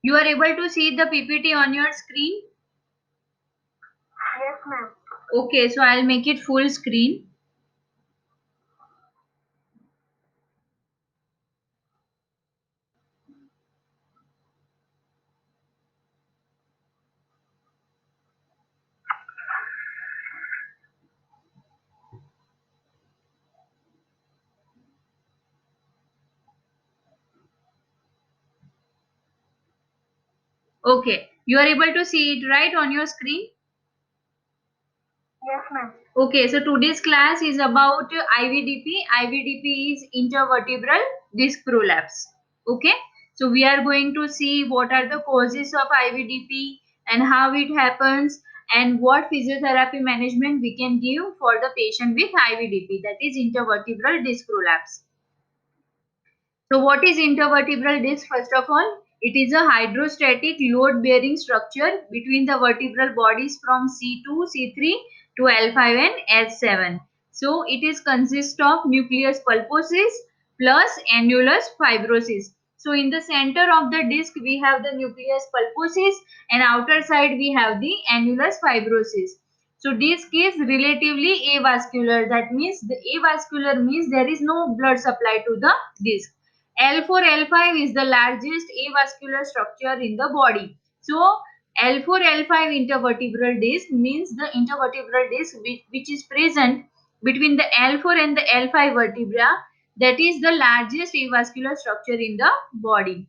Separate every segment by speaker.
Speaker 1: You are able to see the PPT on your screen?
Speaker 2: Yes, ma'am.
Speaker 1: Okay, so I'll make it full screen. Okay, you are able to see it right on your screen?
Speaker 2: Yes, ma'am.
Speaker 1: Okay, so today's class is about IVDP. IVDP is intervertebral disc prolapse. Okay, so we are going to see what are the causes of IVDP and how it happens and what physiotherapy management we can give for the patient with IVDP, that is intervertebral disc prolapse. So what is intervertebral disc? First of all, it is a hydrostatic load-bearing structure between the vertebral bodies from C2, C3 to L5 and S7. So it is consist of nucleus pulposus plus annulus fibrosus. So in the center of the disc we have the nucleus pulposus and outer side we have the annulus fibrosus. So disc is relatively avascular. That means the avascular means there is no blood supply to the disc. L4, L5 is the largest avascular structure in the body. So L4, L5 intervertebral disc means the intervertebral disc which is present between the L4 and the L5 vertebra, that is the largest avascular structure in the body.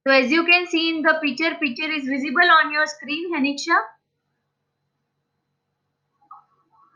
Speaker 1: So as you can see in the picture is visible on your screen, Haniksha.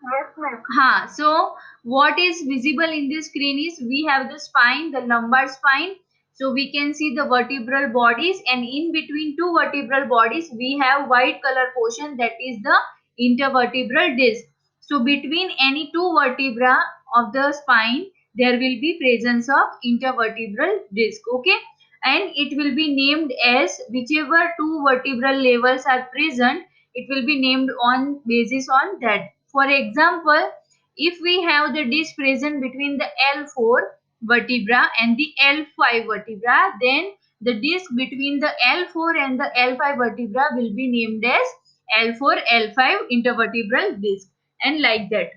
Speaker 2: Yes, ma'am.
Speaker 1: So what is visible in this screen is we have the spine, the lumbar spine. So we can see the vertebral bodies, and in between two vertebral bodies we have white color portion, that is the intervertebral disc. So between any two vertebra of the spine there will be presence of intervertebral disc. Okay, and it will be named as whichever two vertebral levels are present, it will be named on basis on that. For example, if we have the disc present between the L4 vertebra and the L5 vertebra, then the disc between the L4 and the L5 vertebra will be named as L4 L5 intervertebral disc, and like that.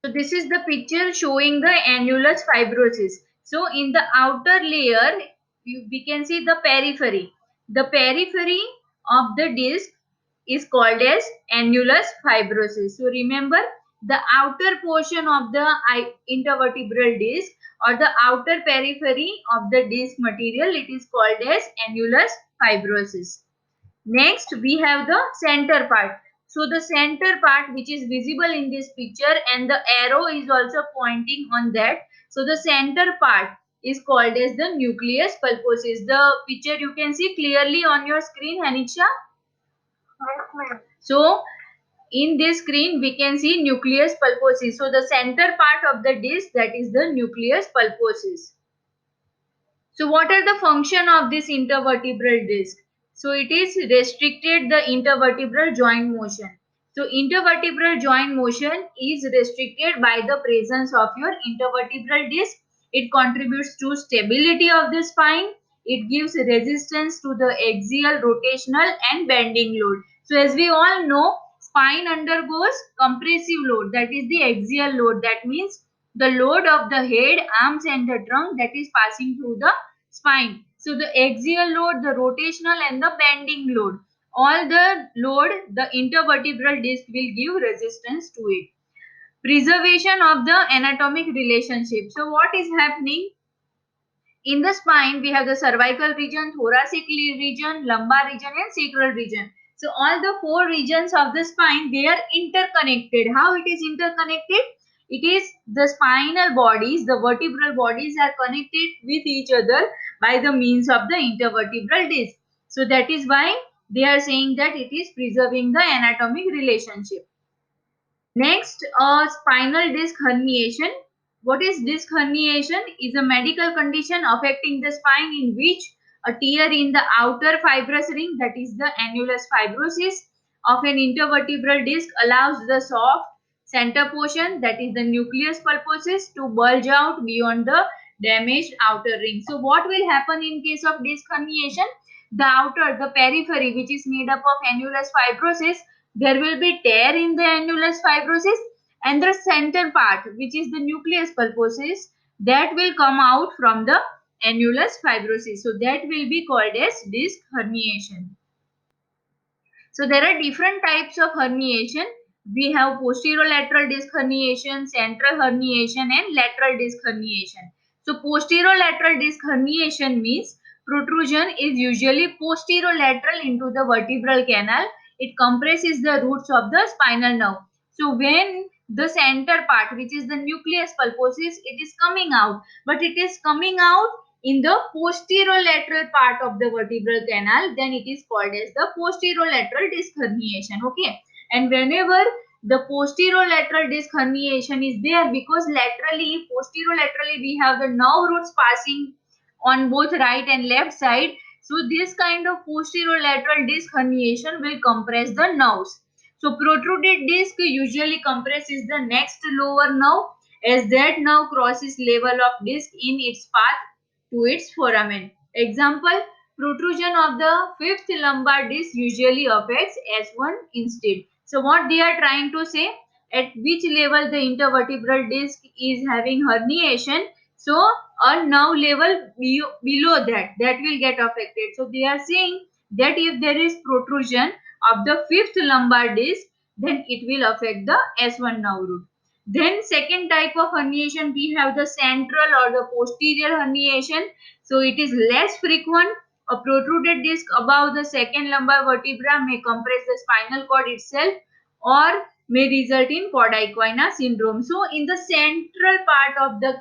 Speaker 1: So this is the picture showing the annulus fibrosus. So in the outer layer, we can see the periphery. The periphery of the disc is called as annulus fibrosus. So remember, the outer portion of the intervertebral disc or the outer periphery of the disc material, it is called as annulus fibrosus. Next, we have the center part. So the center part which is visible in this picture, and the arrow is also pointing on that. So the center part is called as the nucleus pulposus. The picture you can see clearly on your screen, Haniksha.
Speaker 2: Yes, ma'am.
Speaker 1: So in this screen we can see nucleus pulposus. So the center part of the disc, that is the nucleus pulposus. So what are the function of this intervertebral disc? So it is restricted the intervertebral joint motion. So intervertebral joint motion is restricted by the presence of your intervertebral disc. It contributes to stability of the spine. It gives resistance to the axial, rotational and bending load. So as we all know, spine undergoes compressive load, that is the axial load. That means the load of the head, arms and the trunk that is passing through the spine. So the axial load, the rotational and the bending load, all the load, the intervertebral disc will give resistance to it. Preservation of the anatomic relationship. So what is happening? In the spine, we have the cervical region, thoracic region, lumbar region and sacral region. So all the four regions of the spine, they are interconnected. How it is interconnected? It is the spinal bodies, the vertebral bodies are connected with each other by the means of the intervertebral disc. So that is why they are saying that it is preserving the anatomic relationship. Next, spinal disc herniation. What is disc herniation? Is a medical condition affecting the spine in which a tear in the outer fibrous ring, that is the annulus fibrosus, of an intervertebral disc allows the soft center portion, that is the nucleus pulposus, to bulge out beyond the damaged outer ring. So what will happen in case of disc herniation? The periphery, which is made up of annulus fibrosis, there will be tear in the annulus fibrosis, and the center part, which is the nucleus pulposus, that will come out from the annulus fibrosis. So that will be called as disc herniation. So there are different types of herniation. We have posterolateral disc herniation, central herniation, and lateral disc herniation. So posterolateral disc herniation means protrusion is usually posterolateral into the vertebral canal. It compresses the roots of the spinal nerve. So when the center part, which is the nucleus pulposus, it is coming out, but it is coming out in the posterolateral part of the vertebral canal, then it is called as the posterolateral disc herniation. Okay, and whenever the posterolateral disc herniation is there, because posterolaterally we have the nerve roots passing on both right and left side, so this kind of posterolateral disc herniation will compress the nerves. So protruded disc usually compresses the next lower nerve, as that nerve crosses level of disc in its path to its foramen. Example, protrusion of the fifth lumbar disc usually affects S1 instead. So what they are trying to say, at which level the intervertebral disc is having herniation, so a nerve level below that will get affected. So they are saying that if there is protrusion of the fifth lumbar disc, then it will affect the S1 nerve root. Then second type of herniation, we have the central or the posterior herniation. So it is less frequent. A protruded disc above the second lumbar vertebra may compress the spinal cord itself or may result in cauda equina syndrome. So in the central part of the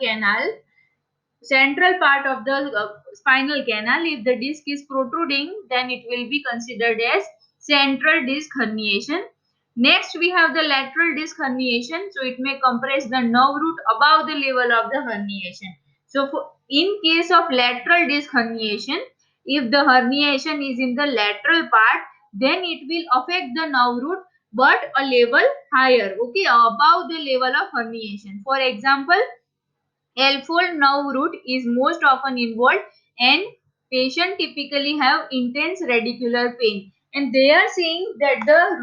Speaker 1: spinal canal, if the disc is protruding, then it will be considered as central disc herniation. Next, we have the lateral disc herniation. So it may compress the nerve root above the level of the herniation. So in case of lateral disc herniation, if the herniation is in the lateral part, then it will affect the nerve root but a level higher, okay, above the level of herniation. For example, L-fold nerve root is most often involved, and patient typically have intense radicular pain. And they are saying that the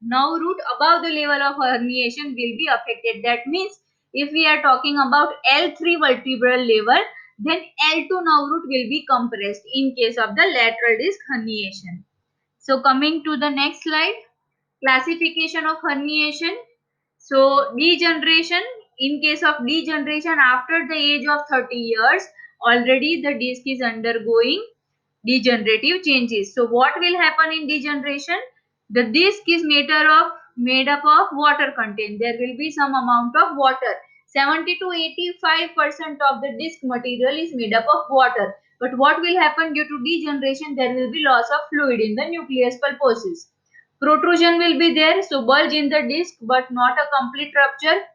Speaker 1: nerve root above the level of herniation will be affected. That means if we are talking about L3 vertebral level, then L2 nerve root will be compressed in case of the lateral disc herniation. So coming to the next slide, classification of herniation. So degeneration, in case of degeneration after the age of 30 years, already the disc is undergoing degenerative changes. So what will happen in degeneration? The disc is made up of water content. There will be some amount of water. 70 to 85% of the disc material is made up of water. But what will happen due to degeneration? There will be loss of fluid in the nucleus pulposus. Protrusion will be there, so bulge in the disc but not a complete rupture.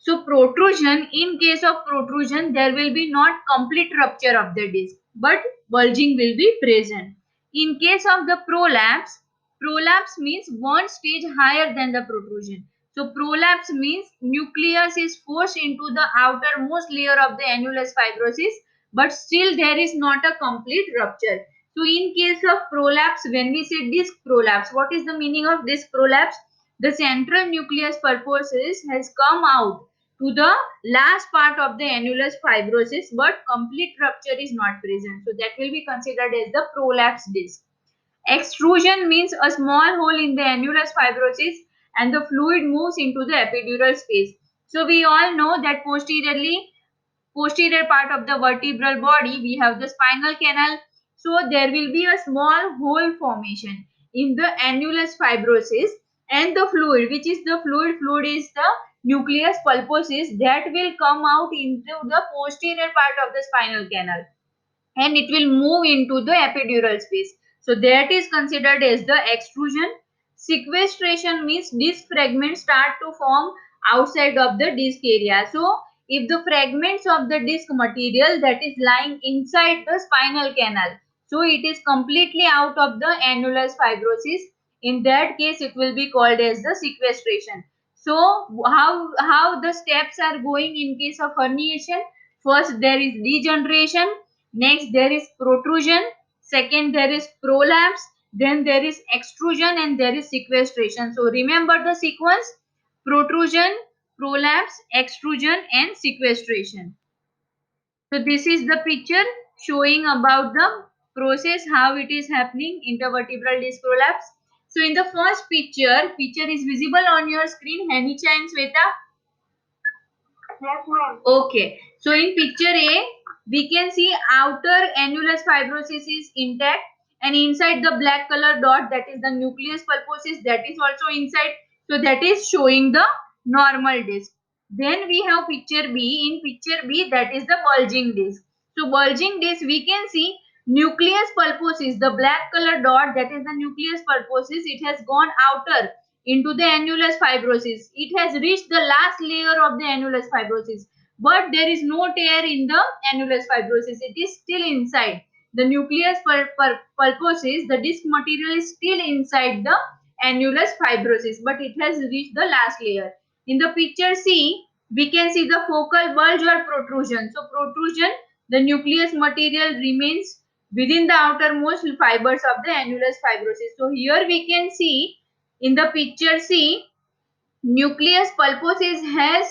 Speaker 1: So protrusion, in case of protrusion, there will be not complete rupture of the disc, but bulging will be present. In case of the prolapse, prolapse means one stage higher than the protrusion. So prolapse means nucleus is forced into the outermost layer of the annulus fibrosis, but still there is not a complete rupture. So in case of prolapse, when we say disc prolapse, what is the meaning of disc prolapse? The central nucleus pulposus has come out to the last part of the annulus fibrosis, but complete rupture is not present. So that will be considered as the prolapse disc. Extrusion means a small hole in the annulus fibrosis and the fluid moves into the epidural space. So we all know that posterior part of the vertebral body, we have the spinal canal. So there will be a small hole formation in the annulus fibrosis, and the fluid, which is the fluid is the nucleus pulposus, that will come out into the posterior part of the spinal canal, and it will move into the epidural space. So that is considered as the extrusion. Sequestration means disc fragments start to form outside of the disc area. So if the fragments of the disc material that is lying inside the spinal canal, so it is completely out of the annulus fibrosis, in that case it will be called as the sequestration. So how the steps are going in case of herniation? First there is degeneration, next there is protrusion, second there is prolapse, then there is extrusion, and there is sequestration. So remember the sequence: protrusion, prolapse, extrusion, and sequestration. So this is the picture showing about the process, how it is happening, intervertebral disc prolapse. So in the first picture is visible on your screen, Hanisha and Sweta.
Speaker 2: Yes, ma'am.
Speaker 1: Okay. So in picture A, we can see outer annulus fibrosis is intact, and inside the black color dot, that is the nucleus pulposus, that is also inside. So that is showing the normal disc. Then we have picture B. In picture B, that is the bulging disc. So bulging disc, we can see nucleus pulposus, the black color dot, that is the nucleus pulposus. It has gone outer into the annulus fibrosis. It has reached the last layer of the annulus fibrosis, but there is no tear in the annulus fibrosis. It is still inside the nucleus pulposus. The disc material is still inside the annulus fibrosis, but it has reached the last layer. In the picture C, we can see the focal bulge or protrusion. So protrusion, the nucleus material remains within the outermost fibers of the annulus fibrosis. So here we can see in the picture C, nucleus pulposus has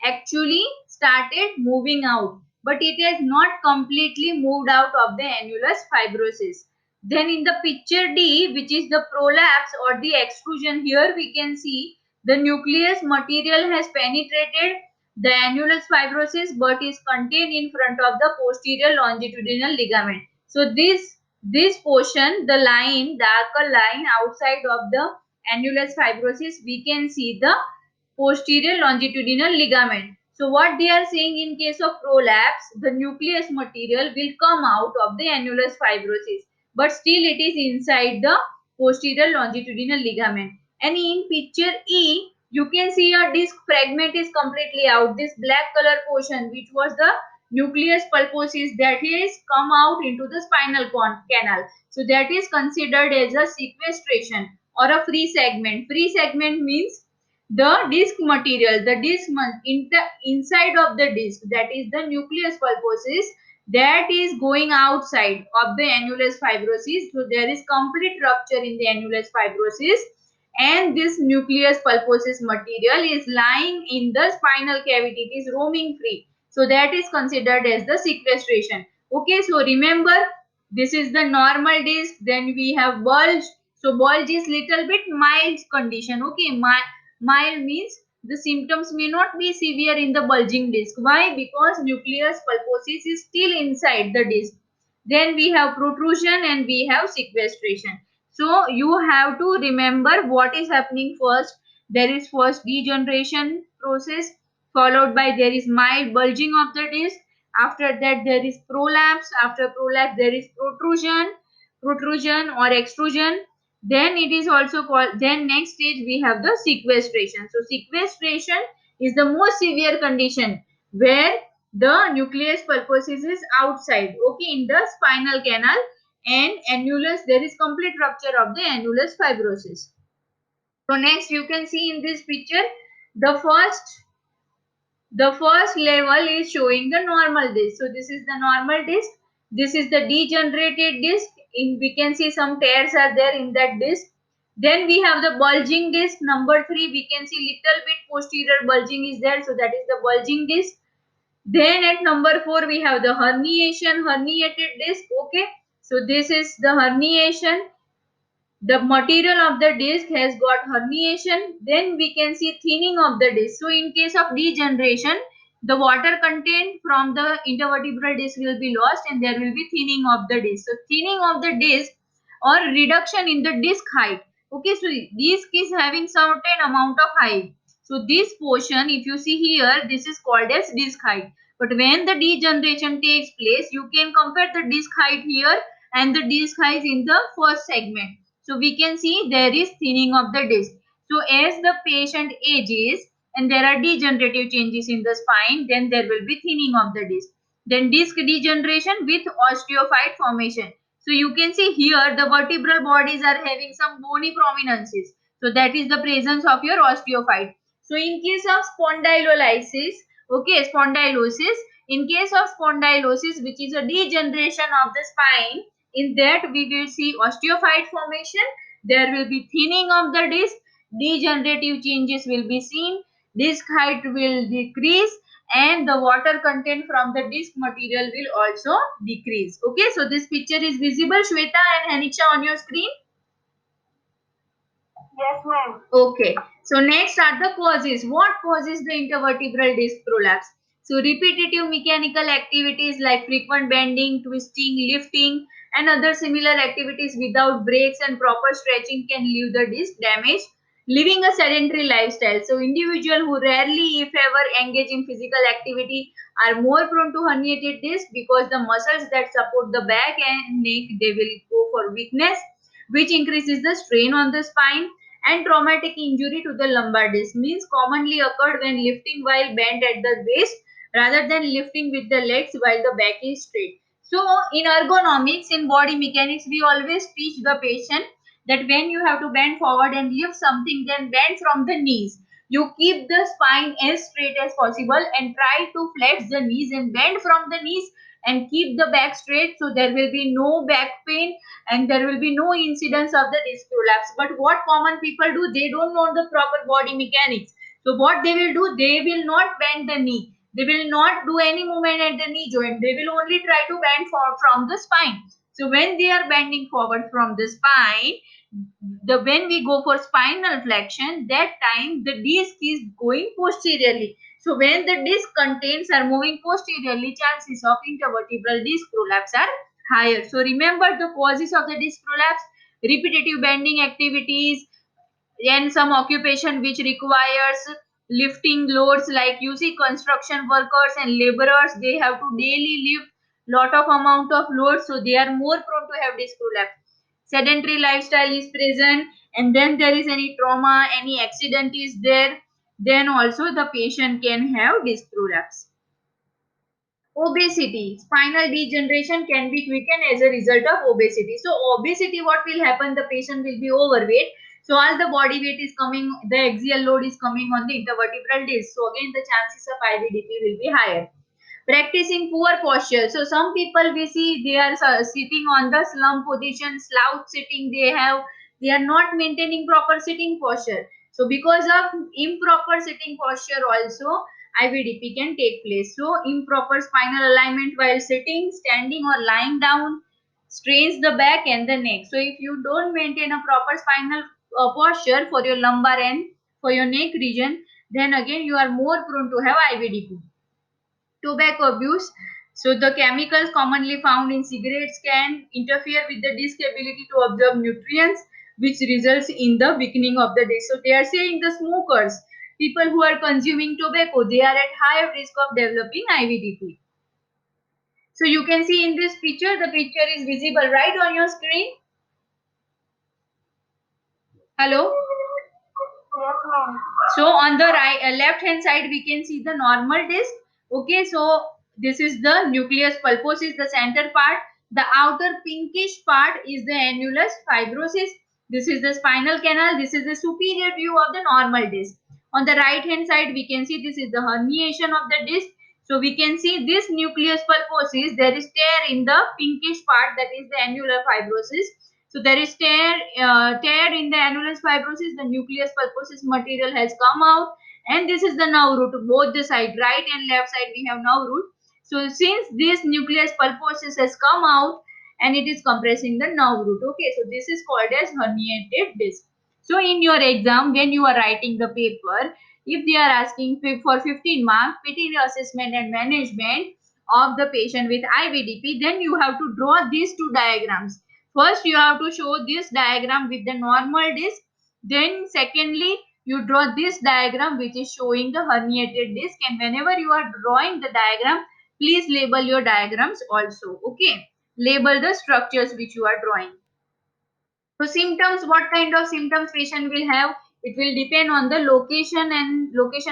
Speaker 1: actually started moving out, but it has not completely moved out of the annulus fibrosis. Then in the picture D, which is the prolapse or the extrusion, here we can see the nucleus material has penetrated the annulus fibrosis but is contained in front of the posterior longitudinal ligament. So this portion, the line, darker line outside of the annulus fibrosis, we can see the posterior longitudinal ligament. So what they are saying, in case of prolapse, the nucleus material will come out of the annulus fibrosis, but still it is inside the posterior longitudinal ligament. And in picture E, you can see a disc fragment is completely out. This black color portion, which was the nucleus pulposus, that is come out into the spinal canal. So that is considered as a sequestration or a free segment. Free segment means the disc material, the disc inside of the disc, that is the nucleus pulposus, that is going outside of the annulus fibrosis. So there is complete rupture in the annulus fibrosis, and this nucleus pulposus material is lying in the spinal cavity. It is roaming free. So that is considered as the sequestration. Okay, so remember, this is the normal disc. Then we have bulge. So bulge is little bit mild condition. Okay, mild means the symptoms may not be severe in the bulging disc. Why? Because nucleus pulposus is still inside the disc. Then we have protrusion and we have sequestration. So you have to remember what is happening first. There is first degeneration process, followed by there is mild bulging of the disc. After that there is prolapse. After prolapse there is protrusion or extrusion. Then it is also called, then next stage we have the sequestration. So sequestration is the most severe condition where the nucleus pulposus is outside, okay, in the spinal canal, and annulus, there is complete rupture of the annulus fibrosis. So next you can see in this picture, the first level is showing the normal disc. So this is the normal disc. This is the degenerated disc. We can see some tears are there in that disc. Then we have the bulging disc. Number 3, we can see little bit posterior bulging is there. So that is the bulging disc. Then at number 4, we have the herniated disc. Okay. So this is the herniation. The material of the disc has got herniation. Then we can see thinning of the disc. So in case of degeneration, the water content from the intervertebral disc will be lost and there will be thinning of the disc. So thinning of the disc or reduction in the disc height. Okay, so disc is having certain amount of height. So this portion, if you see here, this is called as disc height. But when the degeneration takes place, you can compare the disc height here and the disc height in the first segment. So we can see there is thinning of the disc. So as the patient ages and there are degenerative changes in the spine, then there will be thinning of the disc. Then disc degeneration with osteophyte formation. So you can see here the vertebral bodies are having some bony prominences. So that is the presence of your osteophyte. So in case of spondylolysis, okay, spondylosis, In case of spondylosis, which is a degeneration of the spine, in that we will see osteophyte formation, there will be thinning of the disc, degenerative changes will be seen, disc height will decrease, and the water content from the disc material will also decrease. Okay, so this picture is visible, Shweta and Hanisha, on your screen.
Speaker 2: Yes, ma'am.
Speaker 1: Okay, so next are the causes. What causes the intervertebral disc prolapse? So repetitive mechanical activities like frequent bending, twisting, lifting, and other similar activities without breaks and proper stretching can leave the disc damaged. Living a sedentary lifestyle. So individuals who rarely, if ever, engage in physical activity are more prone to herniated disc because the muscles that support the back and neck, they will go for weakness, which increases the strain on the spine. And traumatic injury to the lumbar disc means commonly occurred when lifting while bent at the waist rather than lifting with the legs while the back is straight. So in ergonomics, in body mechanics, we always teach the patient that when you have to bend forward and lift something, then bend from the knees. You keep the spine as straight as possible and try to flex the knees and bend from the knees and keep the back straight, so there will be no back pain and there will be no incidence of the disc prolapse. But what common people do, they don't know the proper body mechanics. So what they will do, they will not bend the knee. They will not do any movement at the knee joint. They will only try to bend from the spine. So when they are bending forward from the spine, the when we go for spinal flexion, that time the disc is going posteriorly. So when the disc contents are moving posteriorly, chances of intervertebral disc prolapse are higher. So remember the causes of the disc prolapse: repetitive bending activities, and some occupation which requires lifting loads, like you see construction workers and laborers, they have to daily lift lot of amount of load, so they are more prone to have disc prolapse. Sedentary lifestyle is present, and then there is any trauma, any accident is there, then also the patient can have disc prolapse. Obesity, spinal degeneration can be quickened as a result of obesity. So obesity, what will happen, the patient will be overweight, so all the body weight is coming, the axial load is coming on the intervertebral disc, so again the chances of IVDP will be higher. Practicing poor posture, so some people we see they are sitting on the slump position, slouch sitting they have, they are not maintaining proper sitting posture. So because of improper sitting posture also IVDP can take place. So improper spinal alignment while sitting, standing or lying down strains the back and the neck. So if you don't maintain a proper spinal posture for your lumbar and for your neck region, then again you are more prone to have IVDP. Tobacco abuse. So the chemicals commonly found in cigarettes can interfere with the disc ability to absorb nutrients, which results in the weakening of the disc. So they are saying the smokers, people who are consuming tobacco, they are at higher risk of developing IVDP. So you can see in this picture, the picture is visible right on your screen. Hello.
Speaker 2: Yes, ma'am.
Speaker 1: So on the right, left hand side, we can see the normal disc. Okay, so this is the nucleus pulposus, the center part. The outer pinkish part is the annulus fibrosus. This is the spinal canal. This is the superior view of the normal disc. On the right hand side, we can see this is the herniation of the disc. So we can see this nucleus pulposus, there is tear in the pinkish part, that is the annular fibrosis. So there is tear in the annulus fibrosis, the nucleus pulposus material has come out, and this is the nerve root. Both the side, right and left side, we have nerve root. So since this nucleus pulposus has come out and it is compressing the nerve root, okay, so this is called as herniated disc. So in your exam, when you are writing the paper, if they are asking for 15 marks, PT assessment and management of the patient with IVDP, then you have to draw these two diagrams. First, you have to show this diagram with the normal disc. Then, secondly, you draw this diagram which is showing the herniated disc. And whenever you are drawing the diagram, please label your diagrams also. Okay. Label the structures which you are drawing. So symptoms, what kind of symptoms patient will have? It will depend on the location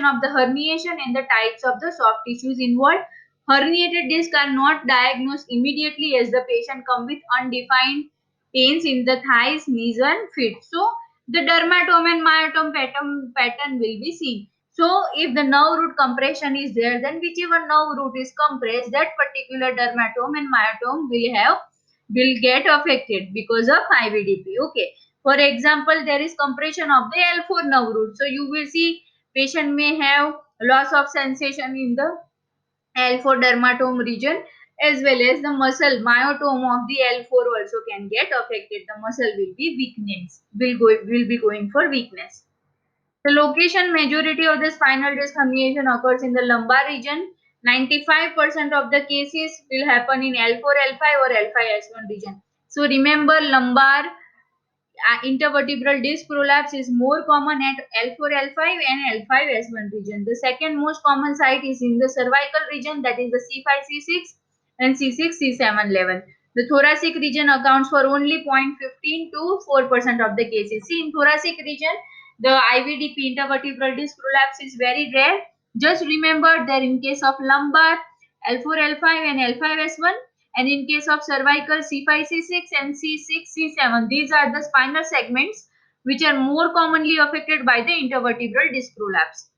Speaker 1: of the herniation and the types of the soft tissues involved. Herniated discs are not diagnosed immediately as the patient come with undefined pains in the thighs, knees and feet. So the dermatome and myotome pattern will be seen. So if the nerve root compression is there, then whichever nerve root is compressed, that particular dermatome and myotome will get affected because of IVDP. Okay. For example, there is compression of the L4 nerve root. So you will see patient may have loss of sensation in the L4 dermatome region, as well as the muscle myotome of the L4 also can get affected. The muscle will be weakness, will be going for weakness. The location majority of the spinal disc herniation occurs in the lumbar region. 95% of the cases will happen in L4, L5 or L5S1 region. So remember, lumbar intervertebral disc prolapse is more common at L4, L5 and L5S1 region. The second most common site is in the cervical region, that is the C5, C6 and C6, C7 level. The thoracic region accounts for only 0.15 to 4% of the cases. See, in thoracic region, the IVDP intervertebral disc prolapse is very rare. Just remember that in case of lumbar, L4, L5 and L5S1, and in case of cervical, C5, C6 and C6, C7, these are the spinal segments which are more commonly affected by the intervertebral disc prolapse.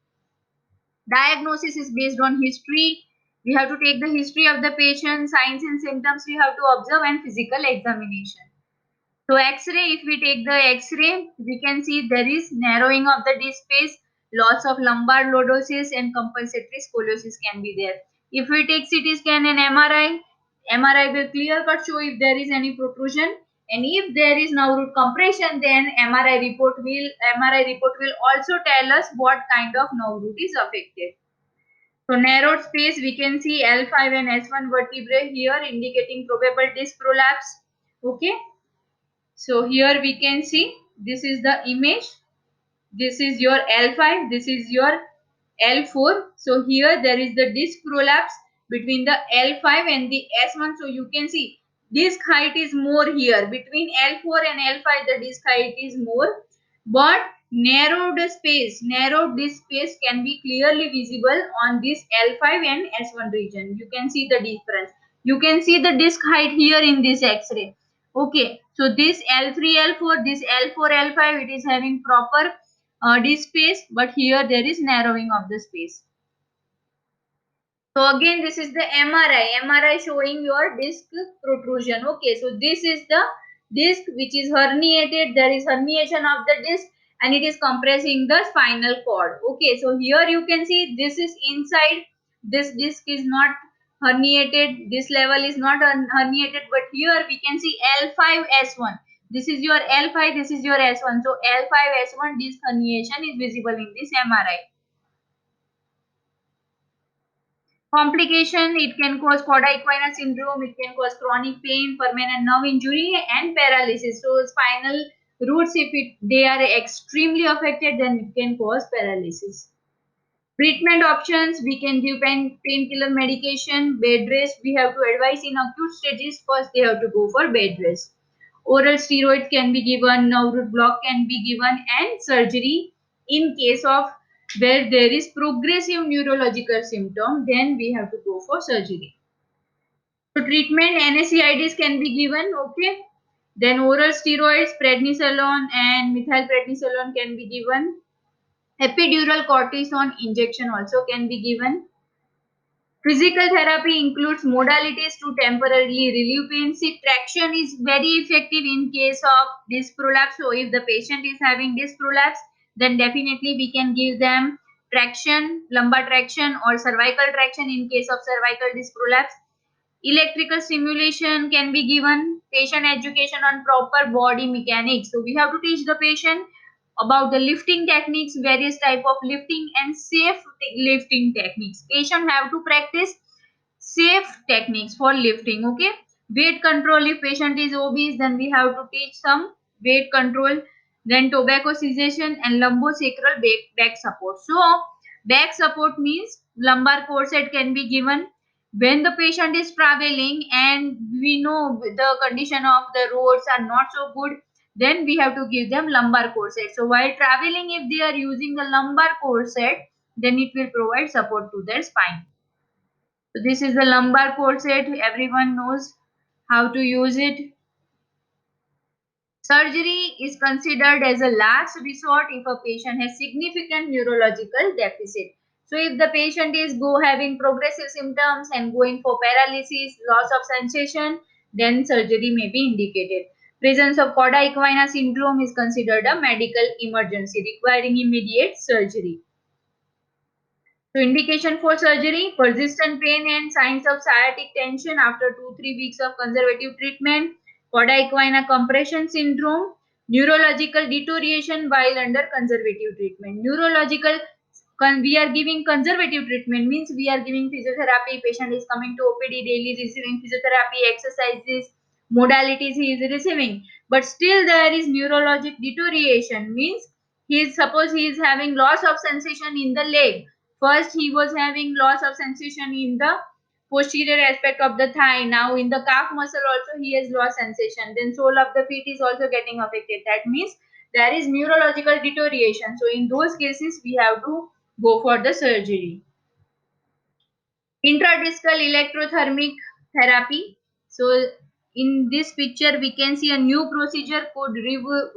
Speaker 1: Diagnosis is based on history. We have to take the history of the patient, signs and symptoms we have to observe, and physical examination. So X-ray, if we take the X-ray, we can see there is narrowing of the disc space, loss of lumbar lordosis and compensatory scoliosis can be there. If we take CT scan and MRI will clear cut show if there is any protrusion, and if there is nerve root compression, then MRI report will also tell us what kind of nerve root is affected. So narrowed space, we can see L5 and S1 vertebrae here indicating probable disc prolapse. Okay. So here we can see this is the image. This is your L5, this is your L4. So here there is the disc prolapse between the L5 and the S1. So you can see disc height is more here. Between L4 and L5 the disc height is more. But narrowed disc space can be clearly visible on this L5 and S1 region. You can see the difference. You can see the disc height here in this X-ray. Okay, so this L3, L4, this L4, L5, it is having proper disc space, but here there is narrowing of the space. So again, this is the MRI showing your disc protrusion. Okay, so this is the disc which is herniated. There is herniation of the disc and it is compressing the spinal cord. Okay, so here you can see this is inside. This disc is not herniated. This level is not herniated, but here we can see L5S1. This is your L5, this is your S1. So L5S1 disc herniation is visible in this MRI. Complication, it can cause Cauda-Equina syndrome, it can cause chronic pain, permanent nerve injury and paralysis. So spinal roots, if they are extremely affected, then it can cause paralysis. Treatment options, we can give painkiller medication, bed rest. We have to advise in acute stages, first they have to go for bed rest. Oral steroids can be given, nerve root block can be given, and surgery in case of where there is progressive neurological symptom, then we have to go for surgery. So treatment, NSAIDs can be given, okay. Then oral steroids, prednisolone and methylprednisolone can be given. Epidural cortisone injection also can be given. Physical therapy includes modalities to temporarily relieve pain. See, traction is very effective in case of disc prolapse. So, if the patient is having disc prolapse, then definitely we can give them traction, lumbar traction or cervical traction in case of cervical disc prolapse. Electrical stimulation can be given. Patient education on proper body mechanics. So, we have to teach the patient about the lifting techniques, various type of lifting and safe lifting techniques. Patient have to practice safe techniques for lifting. Okay, weight control, if patient is obese, then we have to teach some weight control. Then tobacco cessation and lumbosacral back support. So back support means lumbar corset can be given when the patient is traveling and we know the condition of the roads are not so good, then we have to give them lumbar corset. So while traveling, if they are using the lumbar corset, then it will provide support to their spine. So this is the lumbar corset. Everyone knows how to use it. Surgery is considered as a last resort if a patient has significant neurological deficit. So if the patient is having progressive symptoms and going for paralysis, loss of sensation, then surgery may be indicated. Presence of cauda equina syndrome is considered a medical emergency requiring immediate surgery. So indication for surgery, persistent pain and signs of sciatic tension after 2-3 weeks of conservative treatment, cauda equina compression syndrome, neurological deterioration while under conservative treatment. Neurological, we are giving conservative treatment means we are giving physiotherapy, patient is coming to OPD daily receiving physiotherapy, exercises, modalities he is receiving. But still there is neurologic deterioration means suppose he is having loss of sensation in the leg. First, he was having loss of sensation in the posterior aspect of the thigh. Now, in the calf muscle also he has lost sensation. Then, sole of the feet is also getting affected. That means there is neurological deterioration. So, in those cases, we have to go for the surgery. Intradiscal electrothermic therapy. So, in this picture, we can see a new procedure could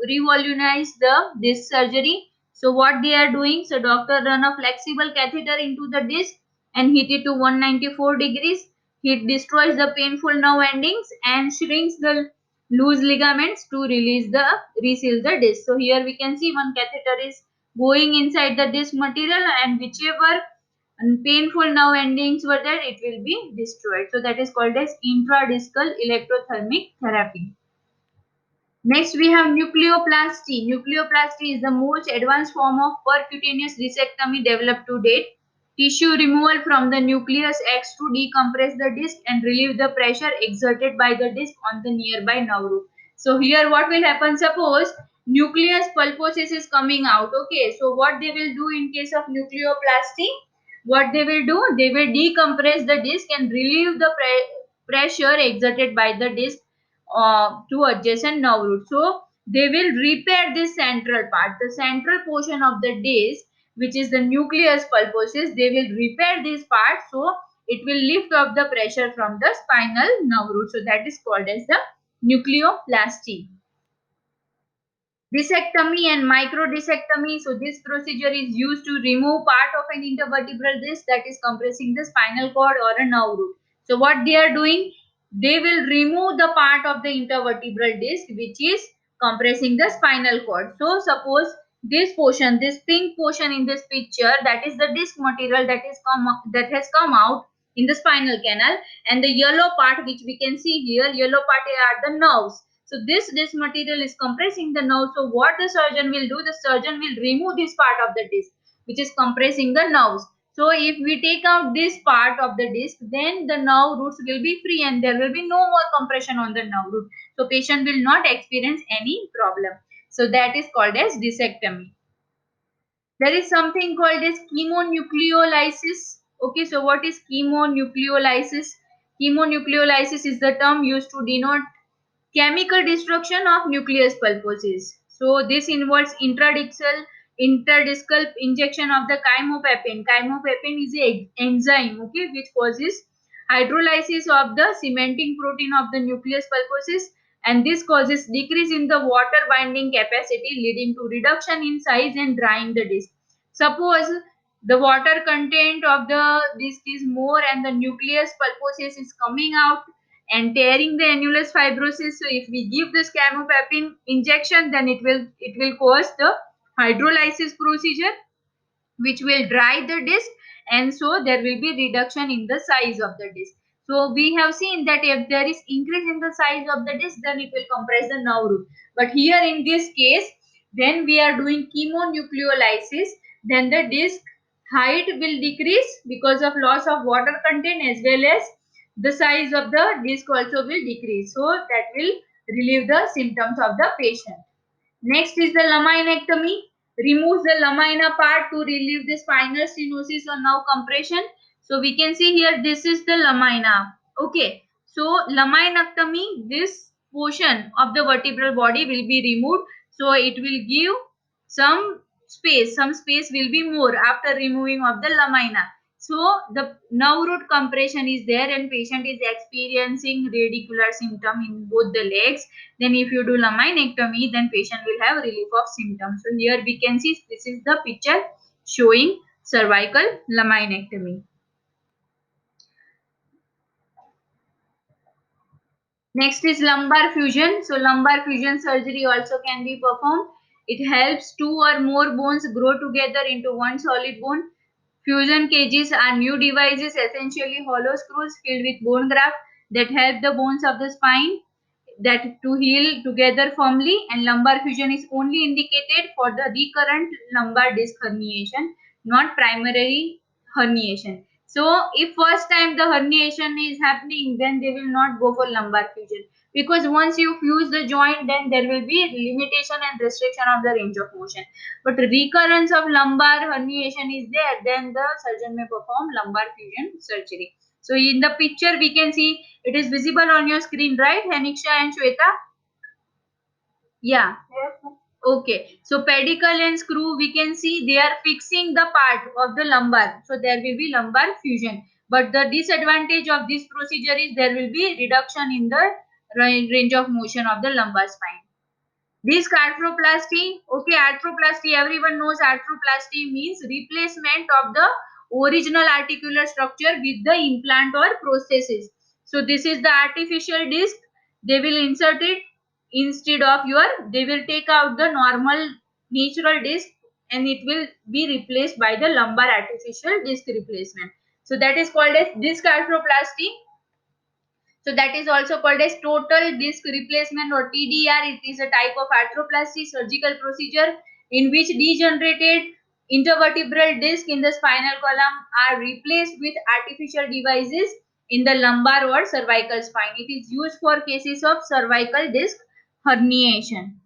Speaker 1: revolutionize this surgery. So, what they are doing? So, doctor run a flexible catheter into the disc and heat it to 194 degrees. Heat destroys the painful nerve endings and shrinks the loose ligaments to reseal the disc. So, here we can see one catheter is going inside the disc material, and whichever and painful nerve endings were there, it will be destroyed. So that is called as intradiscal electrothermic therapy. Next, we have nucleoplasty. Nucleoplasty is the most advanced form of percutaneous discectomy developed to date. Tissue removal from the nucleus acts to decompress the disc and relieve the pressure exerted by the disc on the nearby nerve root. So here what will happen? Suppose nucleus pulposus is coming out. Okay, so what they will do in case of nucleoplasty? What they will do? They will decompress the disc and relieve the pressure exerted by the disc to adjacent nerve root. So they will repair this central part, the central portion of the disc, which is the nucleus pulposus. They will repair this part, so it will lift up the pressure from the spinal nerve root. So that is called as the nucleoplasty. Discectomy and microdiscectomy. So this procedure is used to remove part of an intervertebral disc that is compressing the spinal cord or a nerve root. So what they are doing? They will remove the part of the intervertebral disc which is compressing the spinal cord. So suppose this portion, this pink portion in this picture, that is the disc material that has come out in the spinal canal, and the yellow part which we can see here, yellow part are the nerves. So this material is compressing the nerve. So what the surgeon will do? The surgeon will remove this part of the disc which is compressing the nerves. So if we take out this part of the disc, then the nerve roots will be free and there will be no more compression on the nerve root. So patient will not experience any problem. So that is called as discectomy. There is something called as chemonucleolysis. Okay, so what is chemonucleolysis? Chemonucleolysis is the term used to denote chemical destruction of nucleus pulposus. So this involves intradiscal injection of the chymopepin. Chymopepin is an enzyme, okay, which causes hydrolysis of the cementing protein of the nucleus pulposus, and this causes decrease in the water binding capacity, leading to reduction in size and drying the disc. Suppose the water content of the disc is more and the nucleus pulposus is coming out and tearing the annulus fibrosus. So if we give this camopepin injection, then it will cause the hydrolysis procedure which will dry the disc, and so there will be reduction in the size of the disc. So we have seen that if there is increase in the size of the disc, then it will compress the nerve root. But here in this case, when we are doing chemonucleolysis, then the disc height will decrease because of loss of water content, as well as the size of the disc also will decrease. So that will relieve the symptoms of the patient. Next is the laminectomy. Removes the lamina part to relieve the spinal stenosis or nerve compression. So we can see here this is the lamina. Okay. So laminectomy, this portion of the vertebral body will be removed. So it will give some space. Some space will be more after removing of the lamina. So the nerve root compression is there and patient is experiencing radicular symptom in both the legs. Then if you do laminectomy, then patient will have relief of symptoms. So here we can see this is the picture showing cervical laminectomy. Next is lumbar fusion. So lumbar fusion surgery also can be performed. It helps two or more bones grow together into one solid bone. Fusion cages are new devices, essentially hollow screws filled with bone graft that help the bones of the spine that to heal together firmly, and lumbar fusion is only indicated for the recurrent lumbar disc herniation, not primary herniation. So if first time the herniation is happening, then they will not go for lumbar fusion, because once you fuse the joint, then there will be limitation and restriction of the range of motion. But recurrence of lumbar herniation is there, then the surgeon may perform lumbar fusion surgery. So in the picture we can see it is visible on your screen, right, Haniksha and Shweta? Yeah.
Speaker 2: Yes, ma'am.
Speaker 1: Okay. So pedicle and screw, we can see they are fixing the part of the lumbar. So there will be lumbar fusion. But the disadvantage of this procedure is there will be reduction in the range of motion of the lumbar spine. Disc arthroplasty. Okay, arthroplasty. Everyone knows arthroplasty means replacement of the original articular structure with the implant or prosthesis. So this is the artificial disc. They will insert it instead of your. They will take out the normal natural disc and it will be replaced by the lumbar artificial disc replacement. So that is called as disc arthroplasty. So that is also called as total disc replacement or TDR. It is a type of arthroplasty surgical procedure in which degenerated intervertebral disc in the spinal column are replaced with artificial devices in the lumbar or cervical spine. It is used for cases of cervical disc herniation.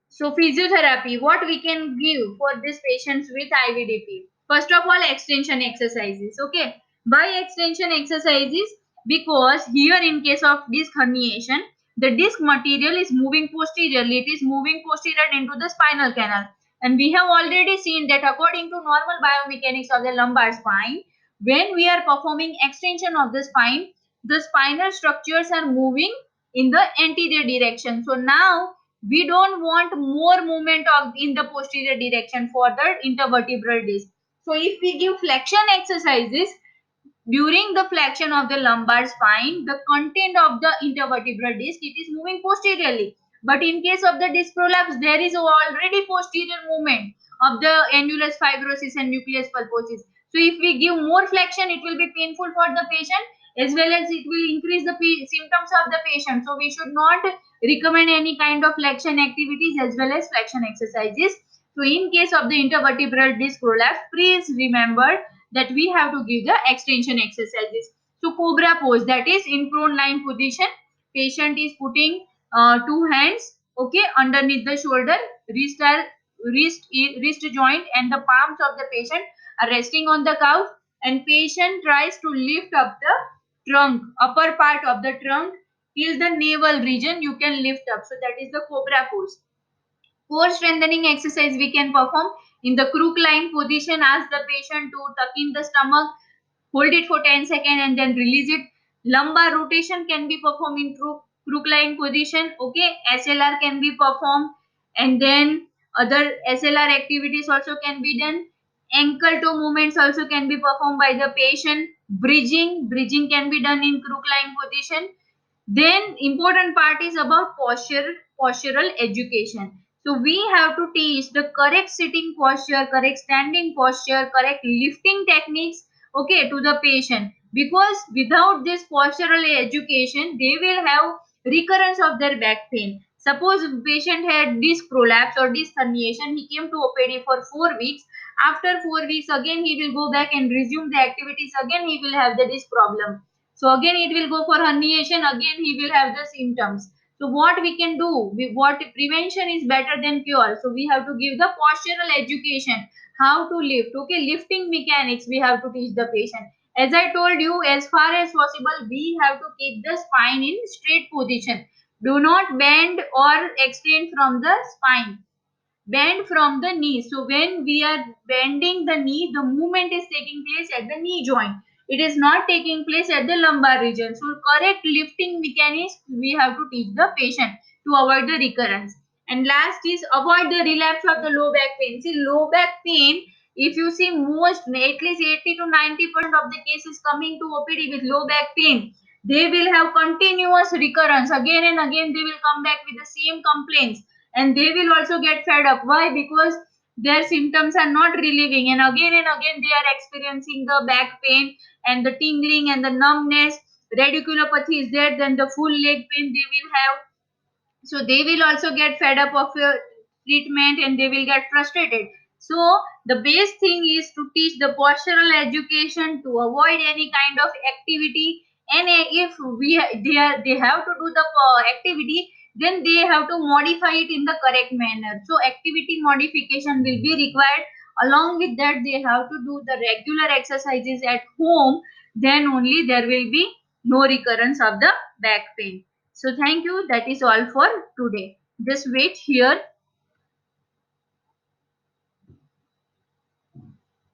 Speaker 1: So physiotherapy, what we can give for these patients with IVDP? First of all, extension exercises. Okay, why extension exercises? Because here in case of disc herniation, the disc material is moving posteriorly. It is moving posterior into the spinal canal. And we have already seen that according to normal biomechanics of the lumbar spine, when we are performing extension of the spinal structures are moving in the anterior direction. So now we don't want more movement of in the posterior direction for the intervertebral disc. So if we give flexion exercises during the flexion of the lumbar spine, the content of the intervertebral disc, it is moving posteriorly. But in case of the disc prolapse, there is already posterior movement of the annulus fibrosis and nucleus pulposus. So if we give more flexion, it will be painful for the patient as well as it will increase the symptoms of the patient. So we should not recommend any kind of flexion activities as well as flexion exercises. So in case of the intervertebral disc prolapse, please remember that we have to give the extension exercises. So cobra pose, that is in prone lying position. Patient is putting two hands, okay, underneath the shoulder, wrist, wrist joint and the palms of the patient are resting on the couch, and patient tries to lift up the trunk, upper part of the trunk till the navel region you can lift up. So that is the cobra pose. Core strengthening exercise we can perform in the crook lying position. Ask the patient to tuck in the stomach, hold it for 10 seconds and then release it. Lumbar rotation can be performed in crook lying position. Okay, SLR can be performed and then other SLR activities also can be done. Ankle toe movements also can be performed by the patient. Bridging can be done in crook lying position. Then important part is about postural education. So we have to teach the correct sitting posture, correct standing posture, correct lifting techniques, okay, to the patient. Because without this postural education, they will have recurrence of their back pain. Suppose patient had disc prolapse or disc herniation, he came to OPD for 4 weeks. After 4 weeks, again he will go back and resume the activities. Again he will have the disc problem. So again it will go for herniation, again he will have the symptoms. So what we can do, what prevention is better than cure. So we have to give the postural education, how to lift, okay, lifting mechanics we have to teach the patient. As I told you, as far as possible, we have to keep the spine in straight position. Do not bend or extend from the spine. bend from the knee. So when we are bending the knee, the movement is taking place at the knee joint. It is not taking place at the lumbar region. So correct lifting mechanism we have to teach the patient to avoid the recurrence. And last is avoid the relapse of the low back pain. See, low back pain, if you see most, at least 80 to 90% of the cases coming to OPD with low back pain, they will have continuous recurrence. Again and again they will come back with the same complaints, and they will also get fed up. Why? Because their symptoms are not relieving, and again they are experiencing the back pain and the tingling and the numbness. Radiculopathy is there, then the full leg pain they will have. So they will also get fed up of your treatment and they will get frustrated. So the best thing is to teach the postural education to avoid any kind of activity, and if they have to do the activity, then they have to modify it in the correct manner. So activity modification will be required. Along with that, they have to do the regular exercises at home. Then only there will be no recurrence of the back pain. So thank you. That is all for today. Just wait here.